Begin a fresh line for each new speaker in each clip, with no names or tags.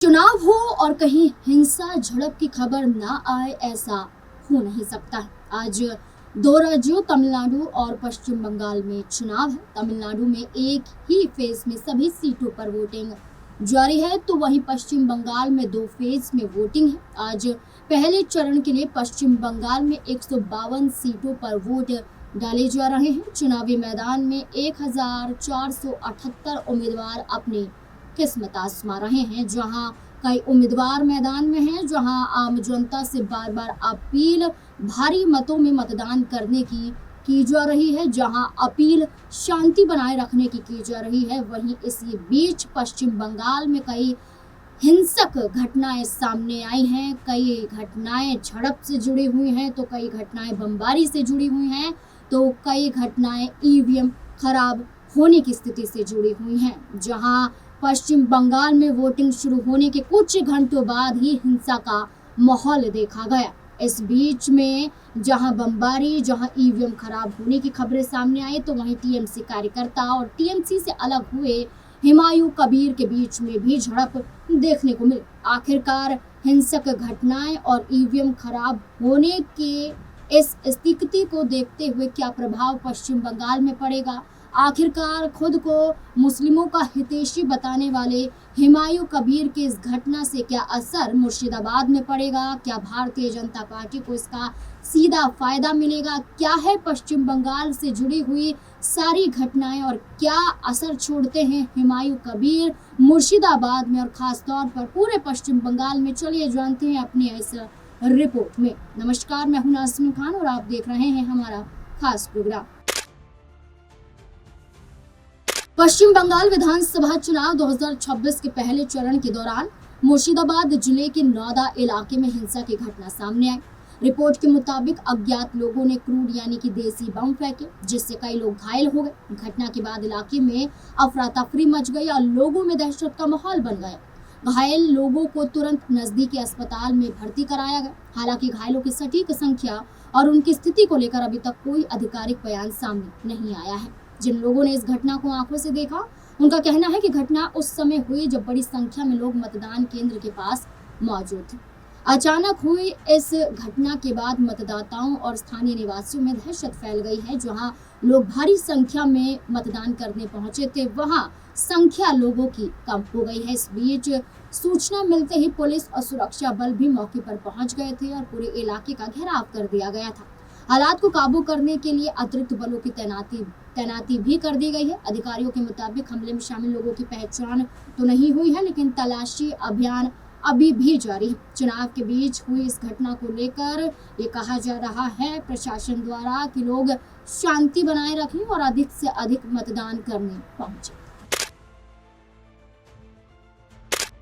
चुनाव हो और कहीं हिंसा झड़प की खबर ना आए, ऐसा हो नहीं सकता है। आज दो राज्यों तमिलनाडु और पश्चिम बंगाल में चुनाव है। तमिलनाडु में एक ही फेज में सभी सीटों पर वोटिंग जारी है, तो वहीं पश्चिम बंगाल में दो फेज में वोटिंग है। आज पहले चरण के लिए पश्चिम बंगाल में 152 सीटों पर वोट डाले जा रहे हैं। चुनावी मैदान में 1478 उम्मीदवार अपनी किस्मत आजमा रहे हैं। जहां कई उम्मीदवार मैदान में हैं, जहां आम जनता से बार बार अपील भारी मतों में मतदान करने की जा रही है, जहां अपील शांति बनाए रखने की जा रही है। वहीं इसी बीच पश्चिम बंगाल में कई हिंसक घटनाएं सामने आई हैं। कई घटनाएं झड़प से जुड़ी हुई हैं, तो कई घटनाएं बमबारी से जुड़ी हुई हैं, तो कई घटनाएं ईवीएम खराब होने की स्थिति से जुड़ी हुई हैं। जहां पश्चिम बंगाल में वोटिंग शुरू होने के कुछ घंटों बाद ही हिंसा का माहौल देखा गया। इस बीच में जहां बमबारी, जहां ईवीएम खराब होने की खबरें सामने आई, तो वहीं टीएमसी कार्यकर्ता और टीएमसी से अलग हुए हुमायूं कबीर के बीच में भी झड़प देखने को मिली। आखिरकार हिंसक घटनाएं और ईवीएम खराब होने के इस स्थिति को देखते हुए क्या प्रभाव पश्चिम बंगाल में पड़ेगा? आखिरकार खुद को मुस्लिमों का हितैषी बताने वाले हुमायूं कबीर के इस घटना से क्या असर मुर्शिदाबाद में पड़ेगा? क्या भारतीय जनता पार्टी को इसका सीधा फायदा मिलेगा? क्या है पश्चिम बंगाल से जुड़ी हुई सारी घटनाएं और क्या असर छोड़ते हैं हुमायूं कबीर मुर्शिदाबाद में और खास तौर पर पूरे पश्चिम बंगाल में? चलिए जानते हैं अपनी इस रिपोर्ट में। नमस्कार, मैं हूं नाज़मीन खान और आप देख रहे हैं हमारा खास प्रोग्राम। पश्चिम बंगाल विधानसभा चुनाव 2026 के पहले चरण के दौरान मुर्शिदाबाद जिले के नौदा इलाके में हिंसा की घटना सामने आई। रिपोर्ट के मुताबिक अज्ञात लोगों ने क्रूड यानी कि देसी बम फेंके, जिससे कई लोग घायल हो गए। घटना के बाद इलाके में अफरा तफरी मच गई और लोगों में दहशत का माहौल बन गया। घायल लोगों को तुरंत नजदीकी अस्पताल में भर्ती कराया गया। हालांकि घायलों की सटीक संख्या और उनकी स्थिति को लेकर अभी तक कोई आधिकारिक बयान सामने नहीं आया है। जिन लोगों ने इस घटना को आंखों से देखा, उनका कहना है कि घटना उस समय हुई जब बड़ी संख्या में लोग मतदान केंद्र के पास मौजूद थे। अचानक हुई इस घटना के बाद मतदाताओं और स्थानीय निवासियों में दहशत फैल गई है। जहां लोग भारी संख्या में मतदान करने पहुंचे थे, वहां संख्या लोगों की कम हो गई है। इस बीच सूचना मिलते ही पुलिस और सुरक्षा बल भी मौके पर पहुंच गए थे और पूरे इलाके का घेराव कर दिया गया था। हालात को काबू करने के लिए अतिरिक्त बलों की तैनाती भी कर दी गई है। अधिकारियों के मुताबिक हमले में शामिल लोगों की पहचान तो नहीं हुई है, लेकिन तलाशी अभियान अभी भी जारी है। चुनाव के बीच हुई इस घटना को लेकर ये कहा जा रहा है प्रशासन द्वारा कि लोग शांति बनाए रखें और अधिक से अधिक मतदान करने पहुंचे।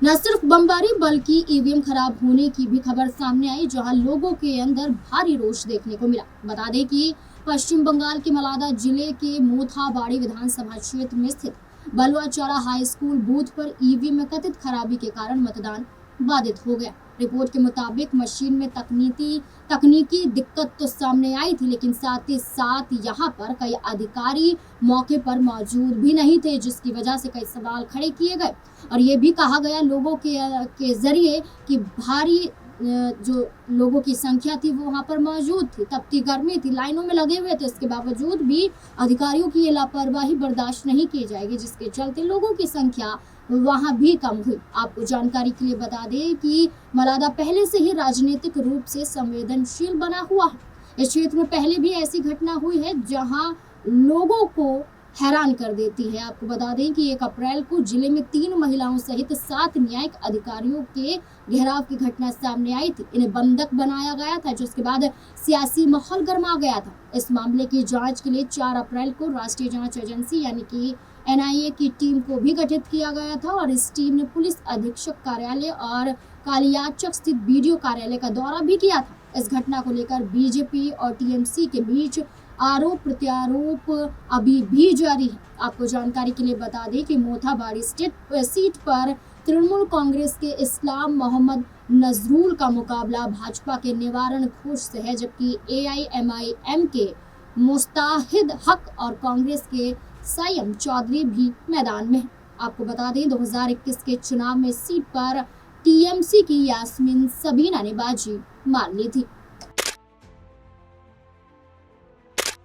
न सिर्फ बमबारी बल्कि ईवीएम खराब होने की भी खबर सामने आई, जहां लोगों के अंदर भारी रोष देखने को मिला। बता दें कि पश्चिम बंगाल के मालदा जिले के मोथाबाड़ी विधानसभा क्षेत्र में स्थित बलुआचारा हाई स्कूल बूथ पर ईवीएम में कथित खराबी के कारण मतदान बाधित हो गया। रिपोर्ट के मुताबिक मशीन में तकनीकी दिक्कत तो सामने आई थी, लेकिन साथ ही साथ यहाँ पर कई अधिकारी मौके पर मौजूद भी नहीं थे, जिसकी वजह से कई सवाल खड़े किए गए। और ये भी कहा गया लोगों के जरिए कि भारी जो लोगों की संख्या थी वो वहाँ पर मौजूद थी, तपती गर्मी थी, लाइनों में लगे हुए थे। इसके बावजूद भी अधिकारियों की ये लापरवाही बर्दाश्त नहीं की जाएगी, जिसके चलते लोगों की संख्या वहां भी कम हुई। आपको जानकारी के लिए बता दें कि मालदा पहले से ही राजनीतिक रूप से संवेदनशील बना हुआ है। इस क्षेत्र में पहले भी ऐसी घटना हुई है जहां लोगों को हैरान कर देती है। आपको बता दें कि 1 अप्रैल को जिले में 3 महिलाओं सहित 7 न्यायिक अधिकारियों के घेराव की घटना सामने आई थी। इन्हें बंधक बनाया गया था, जिसके बाद सियासी माहौल गर्मा गया था। इस मामले की जांच के लिए 4 अप्रैल को राष्ट्रीय जांच एजेंसी यानी कि एनआईए की टीम को भी गठित किया गया था और इस टीम ने पुलिस अधीक्षक कार्यालय और कालियाचक स्थित बीडीओ कार्यालय का दौरा भी किया था। इस घटना को लेकर बीजेपी और टीएमसी के बीच आरोप प्रत्यारोप अभी भी जारी है। आपको जानकारी के लिए बता दें कि मोथाबाड़ी सीट पर तृणमूल कांग्रेस के इस्लाम मोहम्मद नजरुल का मुकाबला भाजपा के निवारण घोष से है, जबकि एआईएमआईएम के मुस्ताहिद हक और कांग्रेस के संयम चौधरी भी मैदान में है। आपको बता दें 2021 के चुनाव में सीट पर टीएमसी की यास्मीन सबीना ने बाजी मार ली थी।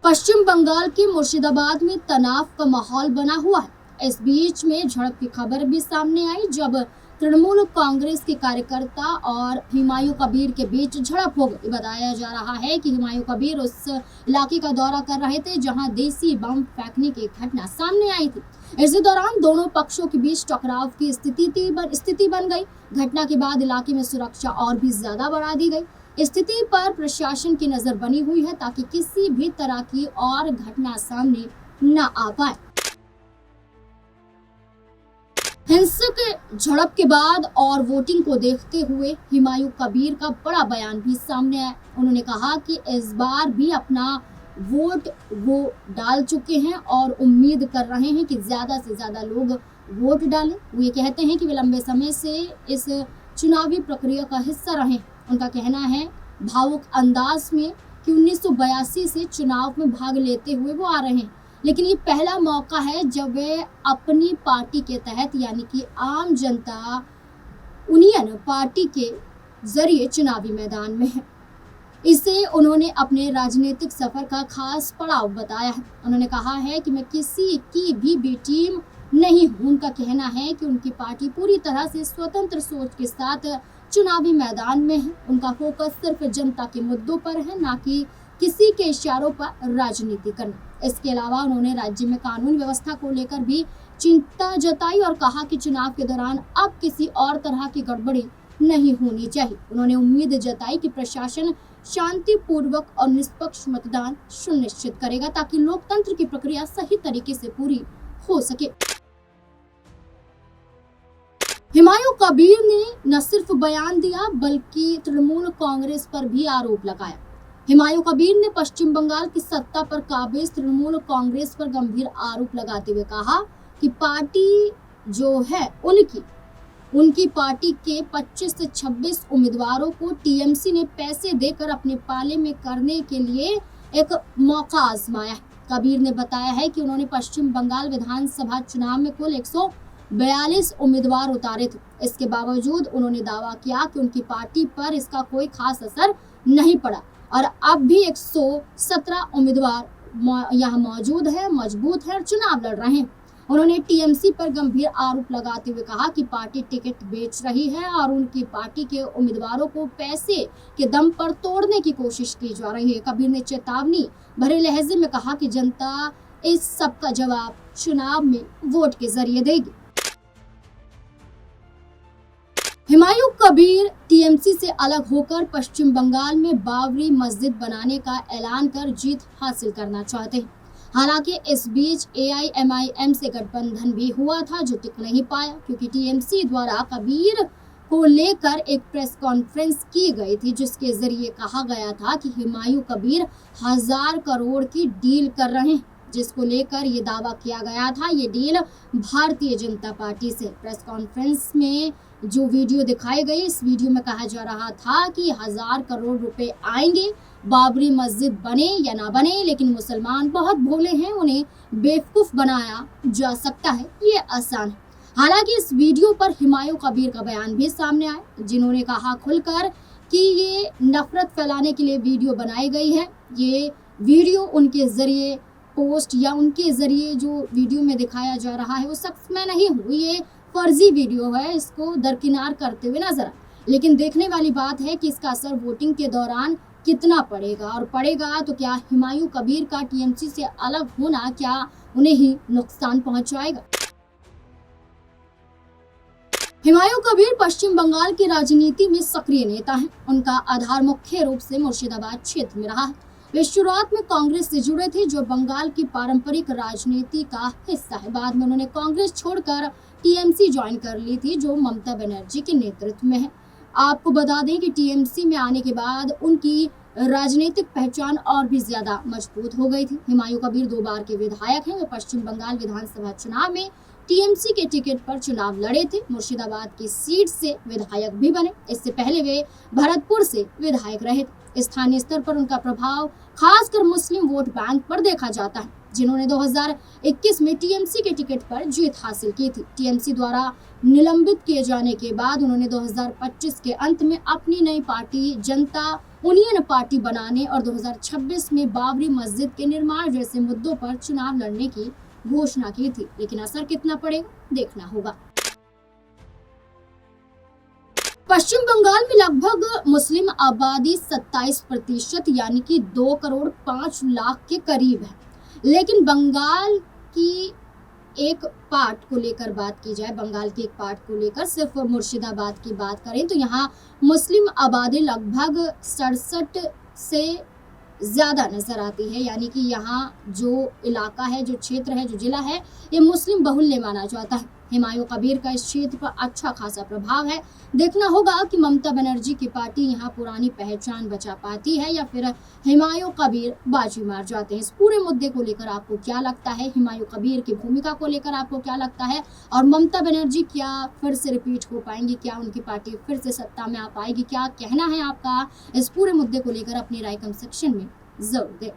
पश्चिम बंगाल के मुर्शिदाबाद में तनाव का माहौल बना हुआ है। इस बीच में झड़प की खबर भी सामने आई जब तृणमूल कांग्रेस के कार्यकर्ता और हुमायूं कबीर के बीच झड़प हो गई। बताया जा रहा है कि हुमायूं कबीर उस इलाके का दौरा कर रहे थे जहां देसी बम फेंकने की घटना सामने आई थी। इसी दौरान दोनों पक्षों के बीच टकराव की स्थिति बन गई। घटना के बाद इलाके में सुरक्षा और भी ज्यादा बढ़ा दी गई। स्थिति पर प्रशासन की नजर बनी हुई है ताकि किसी भी तरह की और घटना सामने न आ पाए। हिंसक झड़प के बाद और वोटिंग को देखते हुए हुमायूं कबीर का बड़ा बयान भी सामने आया। उन्होंने कहा कि इस बार भी अपना वोट वो डाल चुके हैं और उम्मीद कर रहे हैं कि ज्यादा से ज्यादा लोग वोट डालें। वो ये कहते हैं कि वे लंबे समय से इस चुनावी प्रक्रिया का हिस्सा रहे। उनका कहना है भावुक अंदाज में कि 1982 से चुनाव में भाग लेते हुए वो आ रहे हैं, लेकिन ये पहला मौका है जब वे अपनी पार्टी के तहत यानी कि आम जनता यूनियन पार्टी के जरिए चुनावी मैदान में है। इसे उन्होंने अपने राजनीतिक सफर का खास पड़ाव बताया है। उन्होंने कहा है कि मैं किसी की भी टीम नहीं हूँ। उनका कहना है कि उनकी पार्टी पूरी तरह से स्वतंत्र सोच के साथ चुनावी मैदान में है। उनका फोकस सिर्फ जनता के मुद्दों पर है, ना कि किसी के इशारों पर राजनीति करना। इसके अलावा उन्होंने राज्य में कानून व्यवस्था को लेकर भी चिंता जताई और कहा कि चुनाव के दौरान अब किसी और तरह की गड़बड़ी नहीं होनी चाहिए। उन्होंने उम्मीद जताई कि प्रशासन शांतिपूर्वक और निष्पक्ष मतदान सुनिश्चित करेगा ताकि लोकतंत्र की प्रक्रिया सही तरीके से पूरी हो सके। हुमायूं कबीर ने न सिर्फ बयान दिया बल्कि तृणमूल कांग्रेस पर भी आरोप लगाया। हुमायूं कबीर ने पश्चिम बंगाल की सत्ता पर काबिज तृणमूल कांग्रेस पर गंभीर आरोप लगाते हुए कहा कि पार्टी जो है उनकी पार्टी के 25 से 26 उम्मीदवारों को टीएमसी ने पैसे देकर अपने पाले में करने के लिए एक मौका आजमाया है। कबीर ने बताया है कि उन्होंने पश्चिम बंगाल विधानसभा चुनाव में कुल 142 उम्मीदवार उतारे थे। इसके बावजूद उन्होंने दावा किया कि उनकी पार्टी पर इसका कोई खास असर नहीं पड़ा और अब भी 117 उम्मीदवार यहाँ मौजूद है, मजबूत है और चुनाव लड़ रहे हैं। उन्होंने टीएमसी पर गंभीर आरोप लगाते हुए कहा कि पार्टी टिकट बेच रही है और उनकी पार्टी के उम्मीदवारों को पैसे के दम पर तोड़ने की कोशिश की जा रही है। कबीर ने चेतावनी भरे लहजे में कहा कि जनता इस सब का जवाब चुनाव में वोट के जरिए देगी। हुमायूं कबीर टीएमसी से अलग होकर पश्चिम बंगाल में बाबरी मस्जिद बनाने का ऐलान कर जीत हासिल करना चाहते हैं। हालांकि इस बीच एआईएमआईएम से गठबंधन भी हुआ था जो टिक नहीं पाया क्योंकि टीएमसी द्वारा कबीर को लेकर एक प्रेस कॉन्फ्रेंस की गई थी जिसके जरिए कहा गया था कि हुमायूं कबीर 1000 करोड़ की डील कर रहे हैं, जिसको लेकर ये दावा किया गया था। ये डील भारतीय जनता पार्टी से। प्रेस कॉन्फ्रेंस में जो वीडियो दिखाई गई, इस वीडियो में कहा जा रहा था कि 1000 करोड़ रुपए आएंगे, बाबरी मस्जिद बने या ना बने, लेकिन मुसलमान बहुत भोले हैं, उन्हें बेवकूफ बनाया जा सकता है, ये आसान है। हालांकि इस वीडियो पर हुमायूं कबीर का बयान भी सामने आया, जिन्होंने कहा खुलकर कि ये नफरत फैलाने के लिए वीडियो बनाई गई है। ये वीडियो उनके जरिए पोस्ट या उनके जरिए जो वीडियो में दिखाया जा रहा है वो सख्त में नहीं हुई, ये फर्जी वीडियो है, इसको दरकिनार करते हुए नजर आए। लेकिन देखने वाली बात है कि इसका असर वोटिंग के दौरान कितना पड़ेगा और पड़ेगा तो क्या हुमायूं कबीर का टीएमसी से अलग होना क्या उन्हें ही नुकसान पहुंचाएगा। हुमायूं कबीर पश्चिम बंगाल की राजनीति में सक्रिय नेता हैं। उनका आधार मुख्य रूप से मुर्शिदाबाद क्षेत्र में रहा है। वे शुरुआत में कांग्रेस से जुड़े थे जो बंगाल की पारंपरिक राजनीति का हिस्सा है। बाद में उन्होंने कांग्रेस छोड़कर टीएमसी ज्वाइन कर ली थी जो ममता बनर्जी के नेतृत्व में है। आपको बता दें कि टीएमसी में आने के बाद उनकी राजनीतिक पहचान और भी ज्यादा मजबूत हो गई थी। हुमायूं कबीर 2 बार के विधायक हैं। वे पश्चिम बंगाल विधानसभा चुनाव में टीएमसी के टिकट पर चुनाव लड़े थे। मुर्शिदाबाद की सीट से विधायक भी बने। इससे पहले वे भरतपुर से विधायक रहे थे। स्थानीय स्तर पर उनका प्रभाव खासकर मुस्लिम वोट बैंक पर देखा जाता है। जिन्होंने 2021 में टीएमसी के टिकट पर जीत हासिल की थी। टीएमसी द्वारा निलंबित किए जाने के बाद उन्होंने 2025 के अंत में अपनी नई पार्टी जनता यूनियन पार्टी बनाने और 2026 में बाबरी मस्जिद के निर्माण जैसे मुद्दों पर चुनाव लड़ने की घोषणा की थी, लेकिन असर कितना पड़ेगा देखना होगा। पश्चिम बंगाल में लगभग मुस्लिम आबादी 27% यानी कि 2 करोड़ 5 लाख के करीब है। लेकिन बंगाल की एक पार्ट को लेकर बात की जाए, बंगाल के एक पार्ट को लेकर सिर्फ मुर्शिदाबाद की बात करें तो यहाँ मुस्लिम आबादी लगभग 67 से ज्यादा नजर आती है। यानी कि यहाँ जो इलाका है, जो क्षेत्र है, जो जिला है, ये मुस्लिम बहुल्य माना जाता है। हुमायूं कबीर का इस क्षेत्र पर अच्छा खासा प्रभाव है। देखना होगा कि ममता बनर्जी की पार्टी यहाँ पुरानी पहचान बचा पाती है या फिर हुमायूं कबीर बाजी मार जाते हैं। इस पूरे मुद्दे को लेकर आपको क्या लगता है? हुमायूं कबीर की भूमिका को लेकर आपको क्या लगता है? और ममता बनर्जी क्या फिर से रिपीट हो पाएंगी? क्या उनकी पार्टी फिर से सत्ता में आ पाएगी? क्या कहना है आपका? इस पूरे मुद्दे को लेकर अपनी राय कमेंट सेक्शन में जरूर दें।